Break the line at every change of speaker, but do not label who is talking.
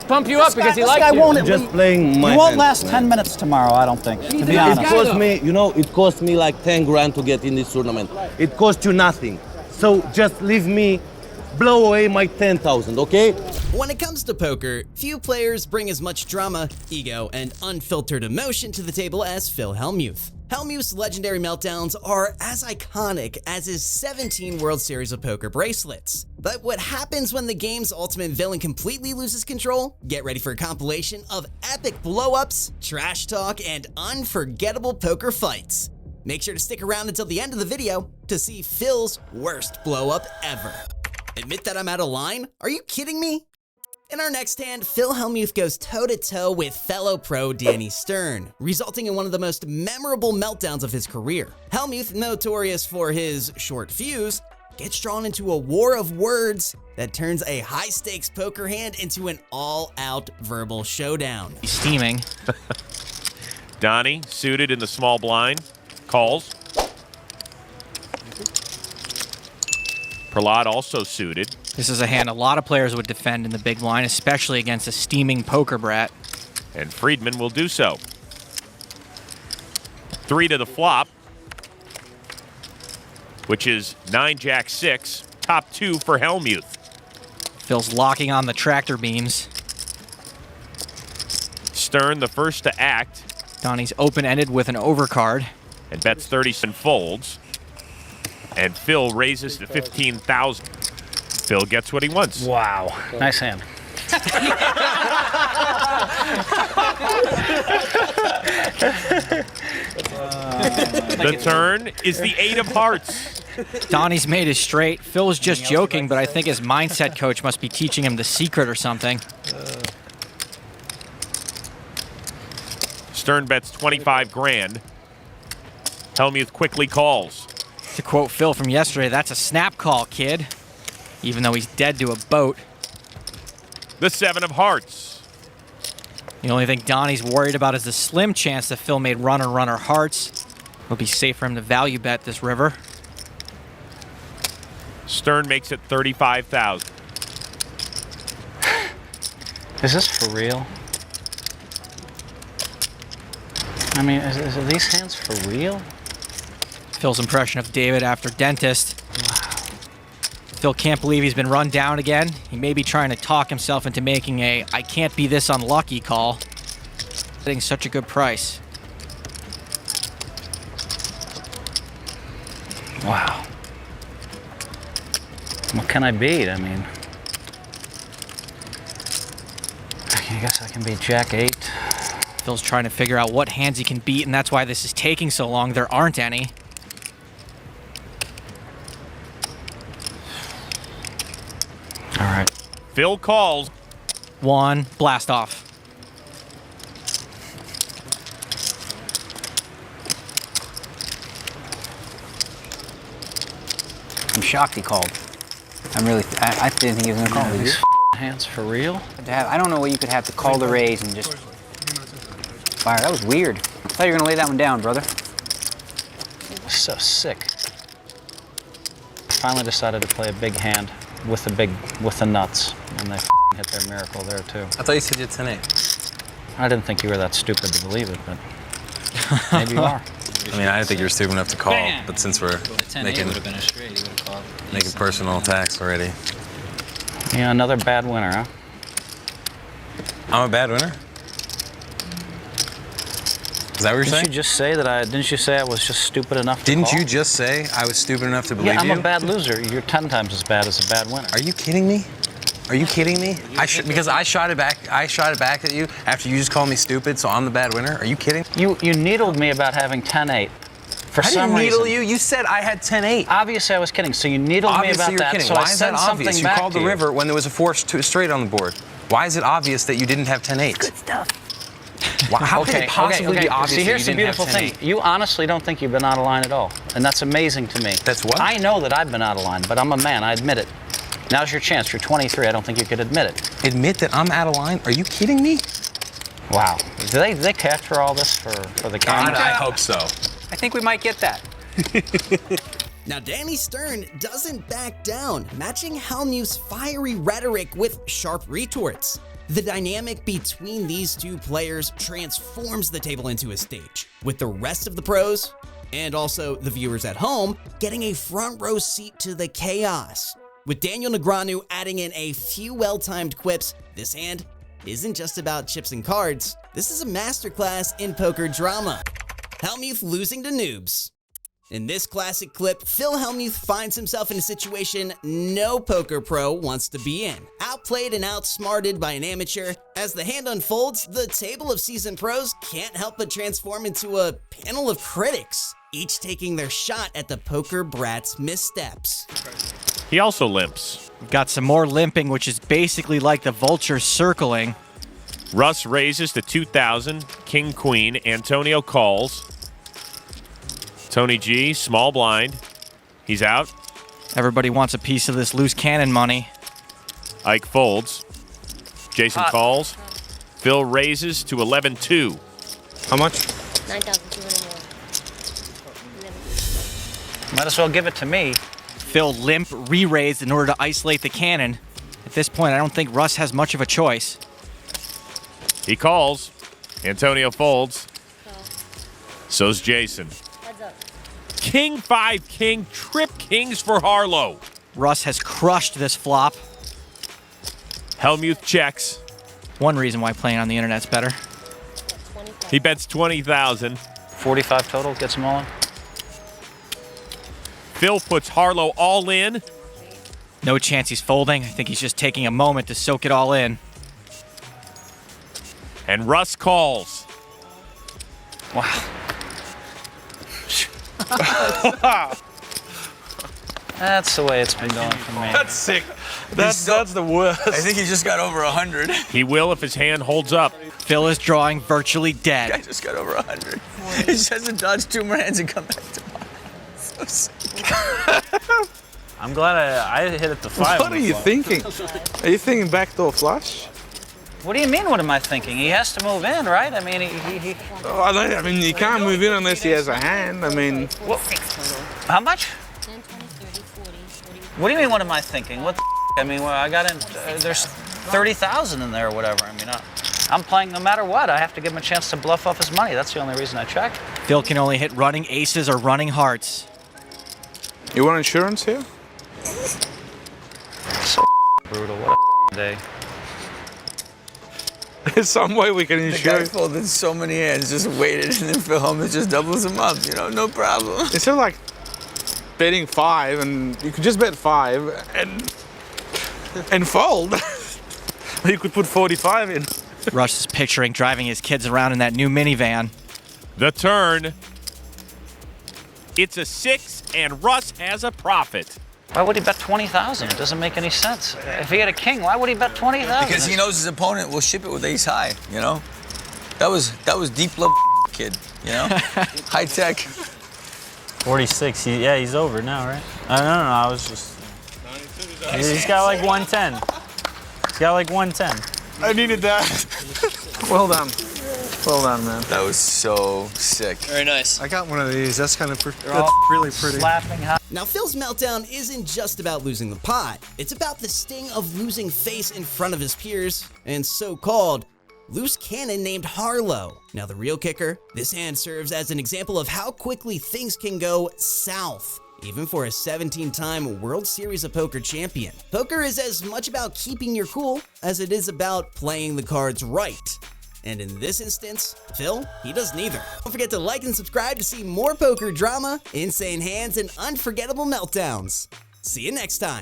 pump you up because he likes
guy
you.
won't,
Just playing my
you won't
hand,
last
man.
10 minutes tomorrow, I don't think, to be
It
honest.
cost me, you know, it cost me like 10 grand to get in this tournament. It cost you nothing. So just leave me blow away my 10,000, okay?
When it comes to poker, few players bring as much drama, ego, and unfiltered emotion to the table as Phill Hellmuth. Hellmuth's legendary meltdowns are as iconic as his 17 World Series of Poker bracelets. But what happens when the game's ultimate villain completely loses control? Get ready for a compilation of epic blow-ups, trash talk, and unforgettable poker fights. Make sure to stick around until the end of the video to see Phil's worst blow-up ever. Admit that I'm out of line? Are you kidding me? In our next hand, Phill Hellmuth goes toe-to-toe with fellow pro Danny Stern, resulting in one of the most memorable meltdowns of his career. Hellmuth, notorious for his short fuse, gets drawn into a war of words that turns a high-stakes poker hand into an all-out verbal showdown.
He's steaming.
Donnie, suited in the small blind, calls. Prahlad also suited.
This is a hand a lot of players would defend in the big blind, especially against a steaming poker brat.
And Friedman will do so. 3 to the flop, which is 9-Jack-6, top 2 for Hellmuth.
Phil's locking on the tractor beams.
Stern, the first to act.
Donnie's open-ended with an overcard.
And bets 30 and folds. And Phil raises to 15,000. Phil gets what he wants.
Wow, nice hand.
The turn is the 8 of hearts.
Donnie's made his straight. Phil was just joking, but I think his mindset coach must be teaching him the secret or something.
Stern bets 25 grand. Hellmuth quickly calls.
To quote Phil from yesterday, that's a snap call, kid. Even though he's dead to a boat.
The 7 of hearts.
The only thing Donnie's worried about is the slim chance that Phil made runner hearts. It'll be safe for him to value bet this river.
Stern makes it 35,000.
Is this for real? I mean, are these hands for real?
Phil's impression of David after dentist. Wow. Phil can't believe he's been run down again. He may be trying to talk himself into making a I can't be this unlucky call. Getting such a good price.
Wow. What can I beat? I mean, I guess I can beat Jack-8.
Phil's trying to figure out what hands he can beat, and that's why this is taking so long. There aren't any.
All right.
Phil calls.
1, blast off.
I'm shocked he called. I didn't think he was going to call.
These hands for real?
I don't know what you could have to call the raise and just fire. That was weird. I thought you were going to lay that one down, brother.
So sick. Finally decided to play a big hand with the nuts, and they hit their miracle there too.
I thought you said you had 10-8.
I didn't think you were that stupid to believe it, but maybe you are.
I mean, I didn't think you were stupid enough to call, but since we're making personal attacks already.
Yeah, another bad winner, huh?
I'm a bad winner? Is that what you're saying?
Didn't you just say that didn't you say I was just stupid enough to
Didn't
call?
you just say I was stupid enough to believe you?
Yeah, I'm a bad loser. You're 10 times as bad as a bad winner.
Are you kidding me? Are you kidding me? Because I shot it back at you after you just called me stupid, so I'm the bad winner? Are you kidding?
You needled me about having 10-8. For some reason.
I didn't needle you. You said I had 10-8.
Obviously, I was kidding. So you needled me about
you're
that.
Kidding.
So
Why
I
is that
said
obvious?
something
You
back
called the
to
river when there was a 4 straight on the board. Why is it obvious that you didn't have 10-8?
Good stuff.
How could it possibly be obvious
See, here's
that
the
you didn't
beautiful
have
thing.
10-8?
You honestly don't think you've been out of line at all. And that's amazing to me.
That's what?
I know that I've been out of line, but I'm a man. I admit it. Now's your chance. You're 23. I don't think you could admit it.
Admit that I'm out of line? Are you kidding me?
Wow. Do they capture all this for the camera?
I hope so.
I think we might get that.
Now, Danny Stern doesn't back down, matching Hellmuth's fiery rhetoric with sharp retorts. The dynamic between these two players transforms the table into a stage, with the rest of the pros, and also the viewers at home, getting a front row seat to the chaos. With Daniel Negreanu adding in a few well-timed quips, this hand isn't just about chips and cards. This is a masterclass in poker drama. Hellmuth losing to noobs. In this classic clip, Phill Hellmuth finds himself in a situation no poker pro wants to be in. Outplayed and outsmarted by an amateur, as the hand unfolds, the table of seasoned pros can't help but transform into a panel of critics, each taking their shot at the poker brat's missteps.
He also limps.
We've got some more limping, which is basically like the vulture circling.
Russ raises to 2,000. King, queen. Antonio calls. Tony G, small blind. He's out.
Everybody wants a piece of this loose cannon money.
Ike folds. Jason calls. Phil raises to 11-2.
How much?
9,200 more.
Might as well give it to me.
Phil limp re-raised in order to isolate the cannon. At this point, I don't think Russ has much of a choice.
He calls. Antonio folds.
So,
So's Jason.
heads up.
King 5 king, trip kings for Harlow.
Russ has crushed this flop.
Hellmuth checks.
One reason why playing on the internet's better.
25.
He bets 20,000.
45 total, gets them all in.
Phil puts Harlow all in.
No chance he's folding. I think he's just taking a moment to soak it all in.
And Russ calls.
Wow. That's the way it's been going for me.
That's sick. That's the worst.
I think he just got over 100.
He will if his hand holds up.
Phil is drawing virtually
I
dead.
just got over 100. He just has to dodge 2 more hands and come back to mine. So sick.
I'm glad I hit it to 5.
What are you thinking? Are you thinking backdoor flush?
What do you mean, what am I thinking? He has to move in, right? I mean, he
Oh, I mean, you can't move in unless he has a hand. I mean,
how much?
10, 20, 30, 40, 40.
What do you mean, what am I thinking? What the I mean, well, I got in, there's 30,000 in there or whatever. I mean, I'm playing no matter what. I have to give him a chance to bluff off his money. That's the only reason I check.
Phil can only hit running aces or running hearts.
you want insurance here?
So brutal. What a day.
There's some way we can
The
insure
guy
it.
folded so many hands, just waited, and then Phill Hellmuth just doubles him up. You know, no problem.
Instead of like betting 5, and you could just bet 5 and fold. You could put 45 in.
Russ is picturing driving his kids around in that new minivan.
The turn. It's a 6, and Russ has a profit.
Why would he bet 20,000? It doesn't make any sense. If he had a king, why would he bet 20,000?
Because he knows his opponent will ship it with ace high, you know? That was deep love kid, you know? High tech.
46. He's over now, right? No, I was just. He's got like 110. He's got like 110.
I needed that. Well done. Well done, man.
That was so sick.
Very nice.
I got one of these. That's kind of
really pretty. Laughing high.
Now, Phil's meltdown isn't just about losing the pot. It's about the sting of losing face in front of his peers and so-called loose cannon named Harlow. Now, the real kicker, this hand serves as an example of how quickly things can go south, even for a 17-time World Series of Poker champion. Poker is as much about keeping your cool as it is about playing the cards right. And in this instance, Phil, he does neither. Don't forget to like and subscribe to see more poker drama, insane hands, and unforgettable meltdowns. See you next time.